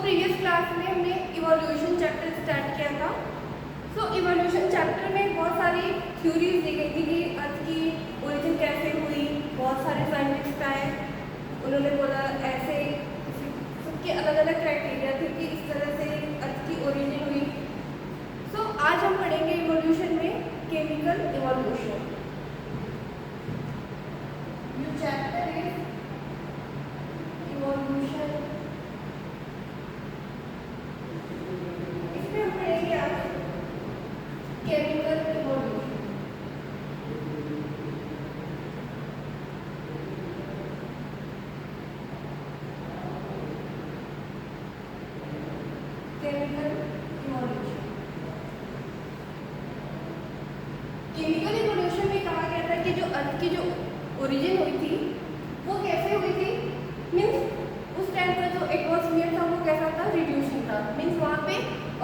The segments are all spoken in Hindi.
प्रीवियस क्लास में हमने इवोल्यूशन चैप्टर स्टार्ट किया था। इवोल्यूशन चैप्टर में बहुत सारी थ्योरीज दी गई थी कि अर्थ की ओरिजिन कैसे हुई। बहुत सारे साइंटिस्ट आए, उन्होंने बोला ऐसे, सबके अलग अलग क्राइटेरिया थे कि इस तरह से अर्थ की ओरिजिन हुई। आज हम पढ़ेंगे इवोल्यूशन में chemical evolution. You chapter is evolution. इसमें हम पढ़ेंगे आज chemical evolution. Chemical evolution, chemical evolution में कहा गया था कि जो अर्थ की जो ओरिजिन हुई थी वो कैसे हुई थी। मीन्स उस टाइम का जो एटमॉस्फेयर था वो कैसा था, रिड्यूसिंग था। मीन्स वहाँ पे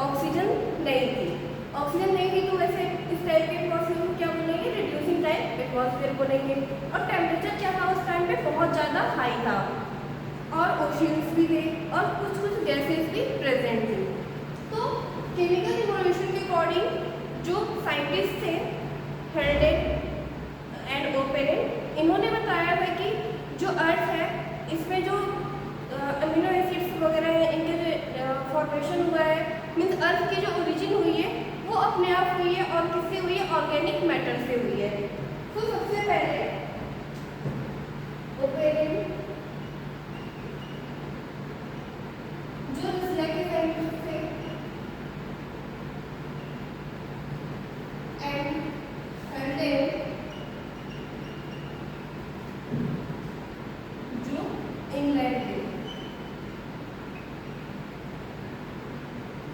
ऑक्सीजन नहीं थी। ऑक्सीजन नहीं थी तो वैसे इस टाइप के एटमॉस्फेयर को क्या बोलेंगे, रिड्यूसिंग टाइप एटमॉस्फेयर बोलेंगे। और टेम्परेचर क्या था उस टाइम पे, बहुत ज़्यादा हाई था और ओशियंस भी थे और कुछ कुछ गैसेस भी प्रेजेंट थे। तो केमिकल इवोल्यूशन के अकॉर्डिंग जो साइंटिस्ट थे हेल्डेन एंड ओपेरेन, इन्होंने बताया था कि जो अर्थ है इसमें जो अमीनो एसिड्स वगैरह है, इनके जो फॉर्मेशन हुआ है, मीन्स अर्थ की जो ओरिजिन हुई है वो अपने आप हुई है। और किससे हुई है, ऑर्गेनिक मैटर से हुई है। तो सबसे पहले ओपेरेन जो रसिया के साइंटिस्ट थे एंड हेल्डेन जो इंग्लैंड के,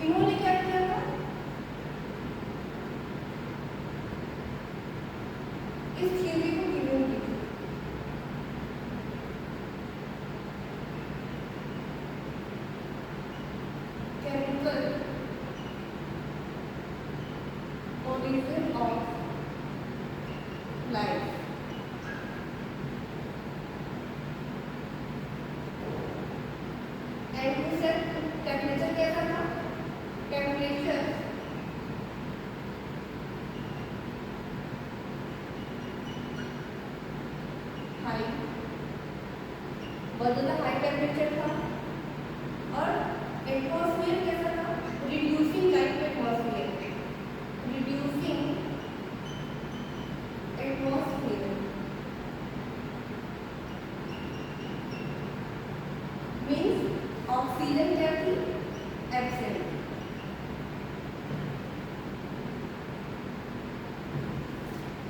इन्होंने क्या किया था, इस थ्योरी को गिवन की थी। Chemical origin of life। And उससे टेम्परेचर कैसा था, टेम्परेचर हाई, बहुत ज़्यादा हाई टेम्परेचर था। और एटमॉस्फेयर कैसा था, reducing like atmosphere, reducing atmosphere means oxygen क्या थी, एब्सेंट।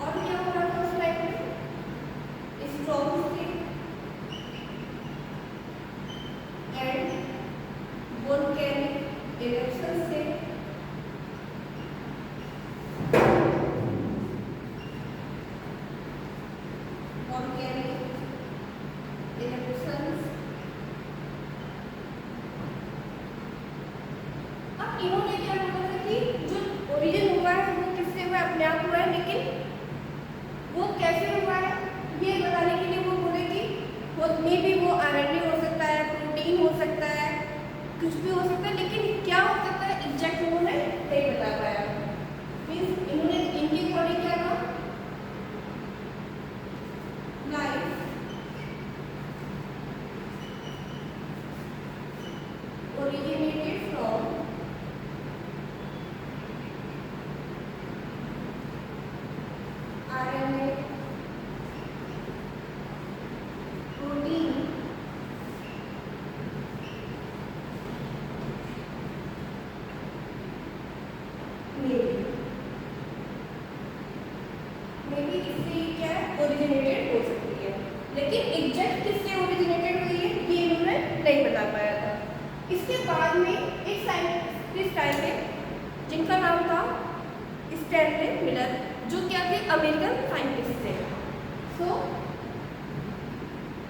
और क्या हो रहा था उस टाइम में, स्टॉर्म्स थे एंड वोल्केनिक इरप्शंस थे। Volcanic eruptions. अब इन्होंने क्या बोला था कि जो ओरिजिन हुआ है वो किससे हुआ, अपने आप हुआ है, लेकिन वो कैसे हुआ है ये बताने के लिए वो बोले कि मे बी वो आरएनए हो सकता है, प्रोटीन हो सकता है, कुछ भी हो सकता है, लेकिन क्या हो सकता है एग्जैक्ट उन्होंने नहीं बता पाया। मीन्स इन्होंने इनके अकॉर्डिंग क्या था, life originated from RNA, protein, may be इससे क्या ओरिजिनेटेड हो सकती है, लेकिन एग्जैक्ट किससे ओरिजिनेटेड हुई है ये इन्होंने नहीं बता पाया था। इसके बाद में एक साइंटिस्ट आए थे जिनका नाम था स्टैनले मिलर, जो क्या थे, अमेरिकन साइंटिस्ट थे।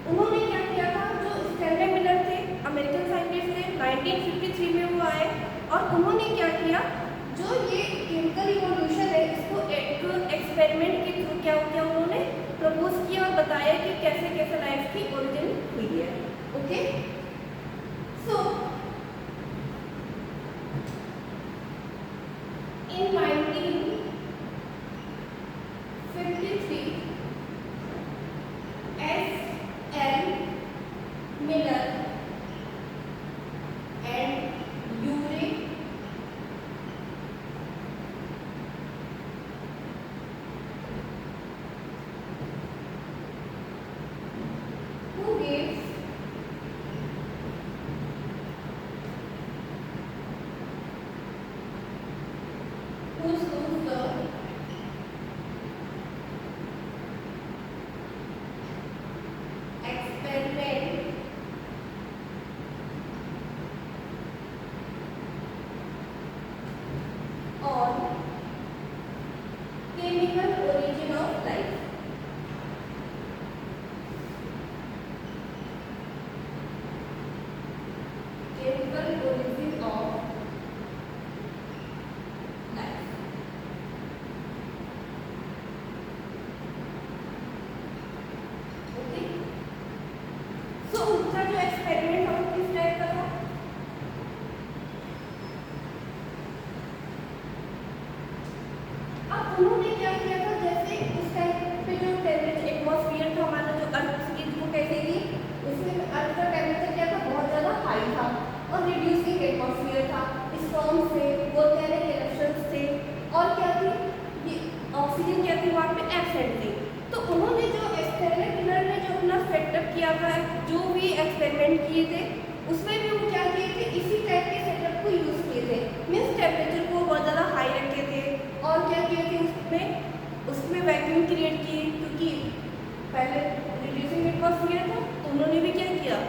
उन्होंने क्या किया था, जो स्टैनले मिलर थे अमेरिकन साइंटिस्ट थे, 1953 में वो आए और उन्होंने क्या किया, जो ये केमिकल इवोल्यूशन है इसको एक एक्सपेरिमेंट के थ्रू क्या उन्होंने प्रपोज किया और बताया कि कैसे कैसे लाइफ की ओरिजिन हुई है। ओके, सो सो उनका जो एक्सपेरिमेंट था वो किस टाइप का था? अब उन्होंने क्या किया था, जैसे उस टाइम पे जो टेम्परेचर एटमॉस्फेयर था हमारा, जो अर्थ की जो कैसी थी, उसमें अर्थ का टेम्परेचर क्या था, बहुत ज़्यादा हाई था और रिड्यूसिंग एटमॉस्फेयर था, स्टॉर्म्स थे, वोल्केनिक इरप्शंस थे, और क्या थी, ये ऑक्सीजन क्या थी वहाँ पे एब्सेंट थी। तो उन्होंने जो एक्सपेरिमेंटर ने जो अपना सेटअप किया था, जो भी एक्सपेरिमेंट किए थे उसमें भी वो क्या किए थे, इसी टाइप के सेटअप को यूज़ किए थे। मीन्स टेम्परेचर को बहुत ज़्यादा हाई रखे थे और क्या किए थे, उसमें वैक्यूम क्रिएट किए, क्योंकि पहले रिड्यूसिंग एटमॉस्फेयर था तो उन्होंने भी क्या किया,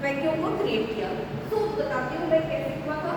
वैक्यूम को क्रिएट किया। सो बताती हूँ मैं कैसे हुआ था।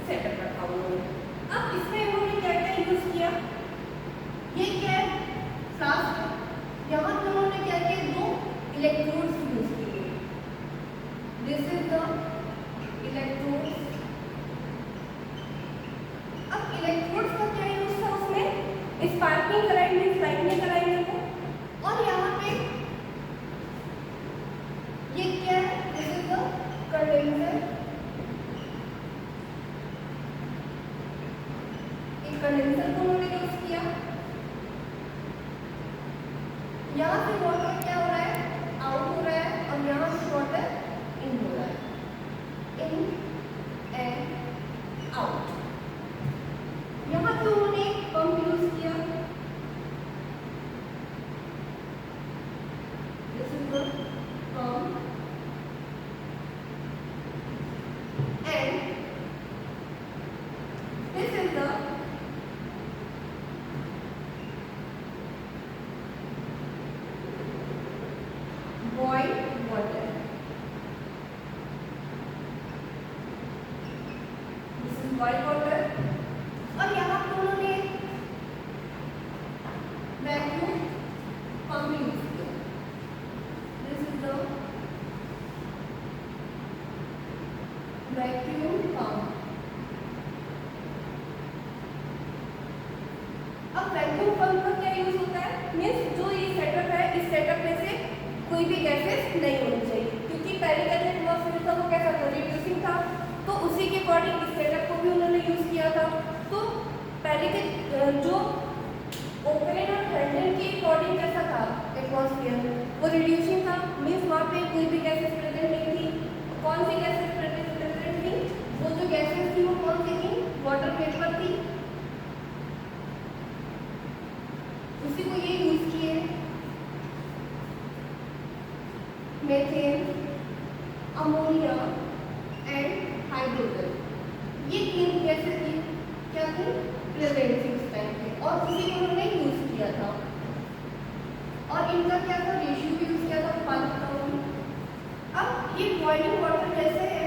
सेटअप रखा उन्होंने। अब इसमें उन्होंने क्या क्या यूज किया, ये क्या है, फ्लास्क। यहाँ पे उन्होंने क्या किया, दो इलेक्ट्रोड्स यूज किए। This is the electrodes. अब इलेक्ट्रोड्स का क्या यूज था, उसमें स्पार्किंग करंट मींस लाइटनिंग कराएंगे वो, और यहाँ पे ये क्या है, this is the condenser. Condenser को उन्होंने यूज किया। यहाँ से वाटर क्या हो रहा है, आउट हो रहा है, और यहाँ से वाटर इन हो रहा है, इन एंड आउट। यहाँ पे उन्होंने पंप यूज किया। This is the pump and this is the boiled water. This is boiled water. और यहाँ पे उन्होंने वैक्यूम पंप यूज किया। This is the vacuum pump. अब वैक्यूम पंप का क्या यूज होता है, मीन्स जो ये सेटअप है, इस सेटअप में से कोई भी गैसेस नहीं होनी चाहिए, क्योंकि पहले का जो एटमॉस्फेयर था वो कैसा था, रिड्यूसिंग था। तो उसी के अकॉर्डिंग इस सेटअप को भी उन्होंने यूज किया था। तो पहले के जो ओपन और थर्डन के अकॉर्डिंग कैसा था एटमॉस्फेयर, वो रिड्यूसिंग था, मीन्स वहाँ पे कोई भी गैसेस प्रेजेंट नहीं थी। कौन सी गैसेस प्रेजेंट थी, वो जो गैसेस थी वो कौन सी थी, वाटर वेपर थी, उसी को ये यूज किए। मेथेन, अमोनिया एंड हाइड्रोजन, ये तीन गैसेस थी, क्या थी, प्रेजेंट थी उस टाइम पे, और उसी को उन्होंने यूज किया था। और इनका क्या था, रेशियो भी यूज किया था 5:1। अब ये बॉइलिंग वाटर जैसे है,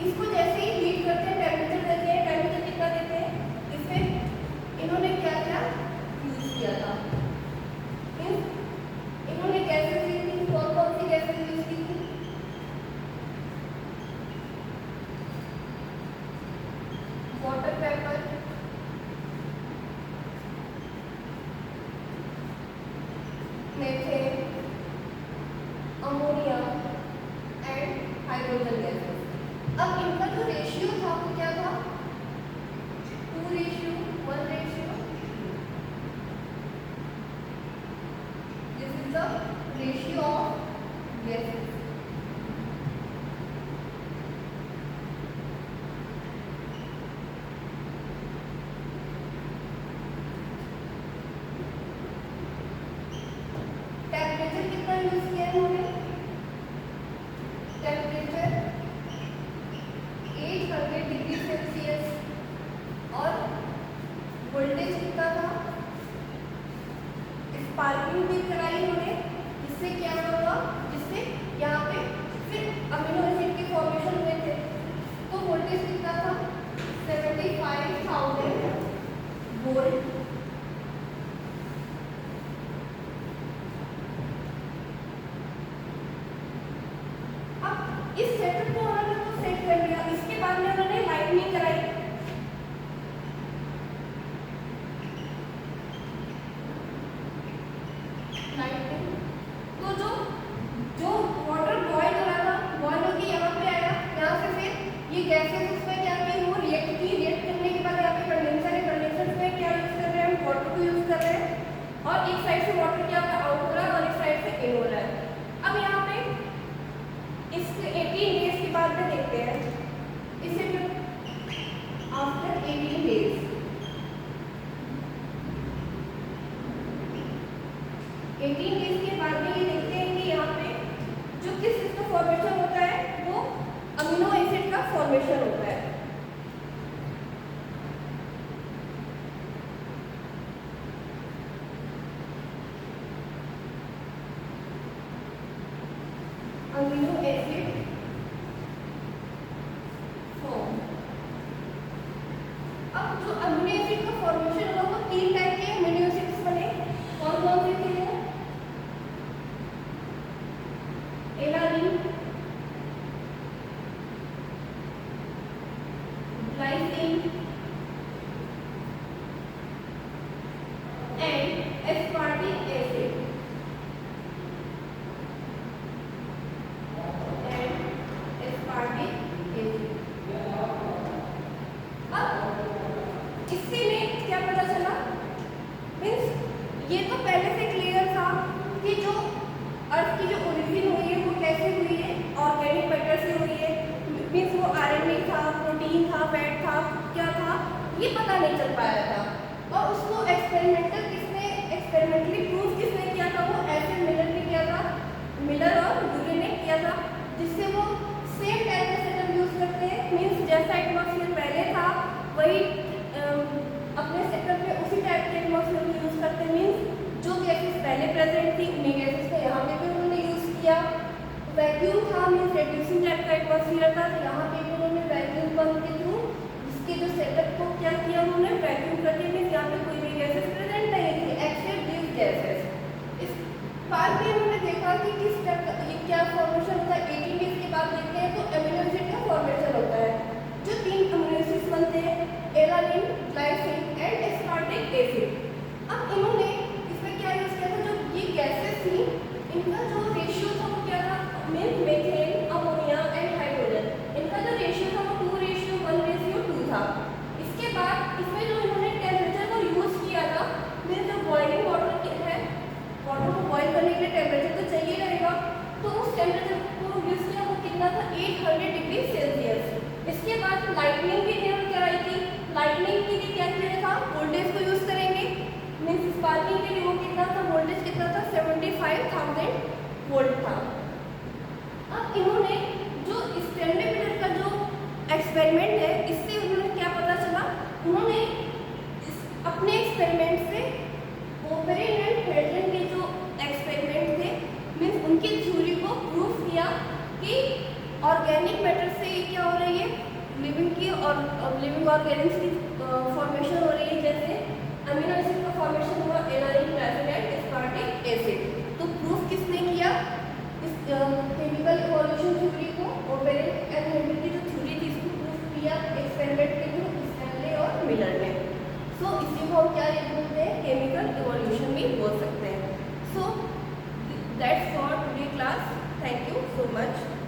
इसको जैसे ही हीट करते हैं, टेम्परेचर देते हैं, टेम्परेचर कितना देते हैं, इसमें इन्होंने क्या क्या यूज किया था, इन्होंने गैसेस यूज की, कौन कौन सी gases use ammonia and hydrogen gases. अब इनका जो रेशियो था वो क्या था, 2:1:2। This is the ratio of gases. Temperature कितना यूज किया है हमने, टेम्परेचर 800 डिग्री सेल्सियस। और वोल्टेज कितना था, स्पार्किंग भी कराई हमने, जिससे क्या होगा, जिससे यहाँ पे फिर अमीनो एसिड के फॉर्मेशन हुए थे। तो वोल्टेज कितना था, 75,000 वोल्ट। इस सेटअप को उन्होंने तो सेट कर लिया। इसके बाद में उन्होंने लाइटनिंग कराई। लाइटनिंग तो जो वाटर बॉयल हो रहा था, बॉयल होकर यहाँ पे आया, यहाँ से फिर ये गैसेस उसमें क्या की, वो रिएक्ट की। रिएक्ट करने के बाद यहाँ पे कंडेंसर है, कंडेंसर में क्या यूज कर रहे हैं, हम वाटर को यूज कर रहे हैं। और एक साइड से वाटर क्या आउट हो रहा है और एक साइड से इन हो रहा है। अब यहाँ पे इसके 18 डेज के बाद में देखते हैं इसे, आफ्टर 18 डेज, 18 डेज के बाद में ये देखते हैं कि यहाँ पे जो किस चीज का फॉर्मेशन होता है, वो अमीनो एसिड का फॉर्मेशन होता है। Amino acid form. अब जो अमीनो एसिड का फॉर्मेशन होगा वो 3 टाइप के अमीनो एसिड्स बने। कौन कौन से थे वो, alanine, glycine and aspartic acid. इससे में क्या पता चला, मीन्स ये तो पहले से क्लियर था कि जो अर्थ की जो ओरिजिन हुई है वो कैसे हुई है, ऑर्गेनिक मैटर से हुई है। मीन्स वो आरएनए था, प्रोटीन था, फैट था, क्या था, ये पता नहीं चल पाया था। और उसको एक्सपेरिमेंटली प्रूव किसने किया था, वो एसिड मिलर ने किया था, मिलर और ड्यूरे ने किया था। जिससे वो सेम टाइप का सेटअप यूज करते हैं। मीन्स जैसा एटमॉस्फेयर पहले था वही अपने सेटअप में उसी टाइप के एटमॉस्फेयर को यूज करते हैं। मीन्स जो गैसेस पहले प्रेजेंट थी उन्हीं गैसेस को यहाँ पे भी उन्होंने यूज किया। वैक्यूम था, मीन्स रेड्यूसिंग टाइप का एटमॉस्फेयर था, तो यहाँ पे भी उन्होंने वैक्यूम पंप के थ्रू इसके जो सेटअप को क्या किया, उन्होंने वैक्यूम करके, मीन्स यहाँ पे कोई भी गैसेस प्रेजेंट नहीं थी एक्सेप्ट दिस गैसेस। इस बाद में उन्होंने देखा कि किस टाइप का क्या फॉर्मेशन होता है। 18 डेज के बाद देखते हैं तो अमीनो एसिड का फॉर्मेशन होता है। जो 3 अमीनो एसिड्स बनते हैं, alanine, glycine and aspartic acid. अब इन्होंने इसमें क्या यूज किया था, जो ये गैसेस थी इनका जो रेशियो था वो क्या था, मीथेन, अमोनिया एंड हाइड्रोजन। इनका जो रेशियो था वो 2:1:2 था। इसके बाद इसमें जो इन्होंने टेम्परेचर को यूज किया था, मीन्स जो बॉइलिंग वाटर है, वाटर को बॉयल करने के लिए टेम्परेचर तो चाहिए रहेगा, तो उस टेम्परेचर को यूज किया वो कितना था, 800 डिग्री सेल्सियस। इसके बाद लाइटनिंग भी इन्होंने कराई थी। लाइटनिंग के लिए क्या किया था, वोल्टेज को यूज करेंगे। मीन्स स्पार्किंग के लिए वो कितना था, वोल्टेज कितना था, 75,000 वोल्ट था। अब इन्होंने जो स्टैंडली मिलर का जो एक्सपेरिमेंट है, इससे उन्होंने क्या पता चला, उन्होंने अपने एक्सपेरिमेंट से ओपेरिन एंड फ्रेडरिन के जो एक्सपेरिमेंट थे, मीन्स उनकी थ्योरी को प्रूव किया कि ऑर्गेनिक मैटर से क्या हो रही है, लिविंग की और लिविंग ऑर्गेनिक्स की फॉर्मेशन हो रही है। जैसे अमीनो एसिड का फॉर्मेशन हुआ, alanine, glycine and aspartic acid. तो प्रूफ किसने किया, इस केमिकल इवोल्यूशन थ्योरी को, ओपेरिन एंड फ्रेडरिन की जो थ्योरी थी इसको प्रूफ किया एक्सपेरिमेंट के थ्रू स्टैनले और मिलर ने। सो इसी को हम क्या बोलते हैं, केमिकल इवोल्यूशन भी बोल सकते हैं। So that's for today class. Thank you so much.